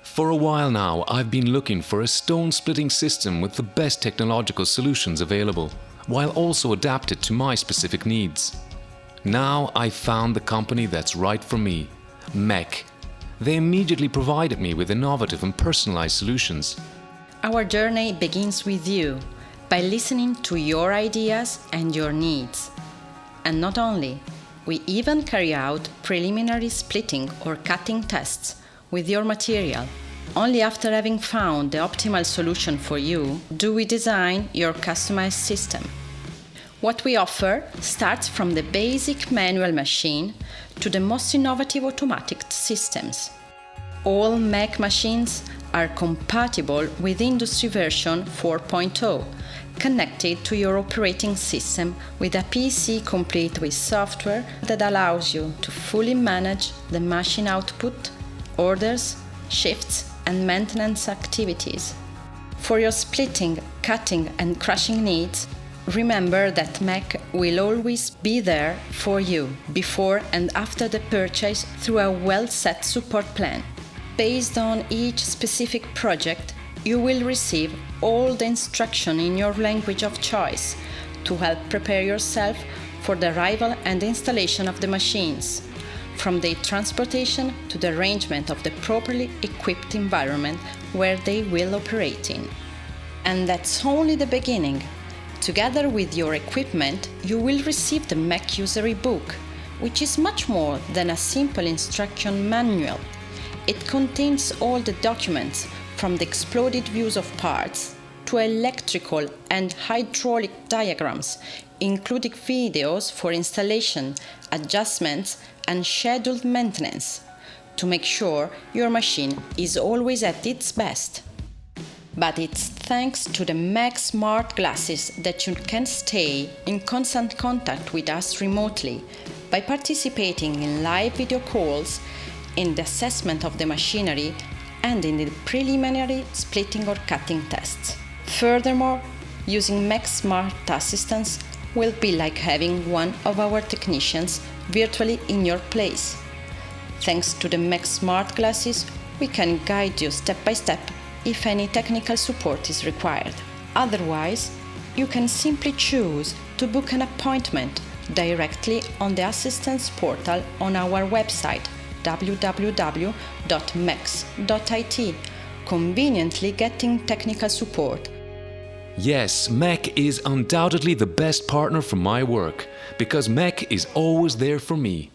For a while now, I've been looking for a stone-splitting system with the best technological solutions available, while also adapted to my specific needs. Now I found the company that's right for me, MEC. They immediately provided me with innovative and personalized solutions. Our journey begins with you, by listening to your ideas and your needs. And not only, we even carry out preliminary splitting or cutting tests with your material. Only after having found the optimal solution for you do we design your customized system. What we offer starts from the basic manual machine to the most innovative automatic systems. All MEC machines are compatible with industry version 4.0, connected to your operating system with a PC complete with software that allows you to fully manage the machine output, orders, shifts, and maintenance activities. For your splitting, cutting, and crushing needs, remember that MEC will always be there for you before and after the purchase through a well-set support plan. Based on each specific project, you will receive all the instruction in your language of choice to help prepare yourself for the arrival and installation of the machines, from their transportation to the arrangement of the properly equipped environment where they will operate in. And that's only the beginning. Together with your equipment, you will receive the MEC user e-book, which is much more than a simple instruction manual. It contains all the documents, from the exploded views of parts to electrical and hydraulic diagrams, including videos for installation, adjustments, and scheduled maintenance, to make sure your machine is always at its best. But it's thanks to the MEC smart glasses that you can stay in constant contact with us remotely by participating in live video calls, in the assessment of the machinery, and in the preliminary splitting or cutting tests. Furthermore, using MEC Smart Assistants will be like having one of our technicians virtually in your place. Thanks to the MEC Smart Glasses, we can guide you step by step if any technical support is required. Otherwise, you can simply choose to book an appointment directly on the Assistance portal on our website www.mecs.it, conveniently getting technical support. Yes, MEC is undoubtedly the best partner for my work, because MEC is always there for me.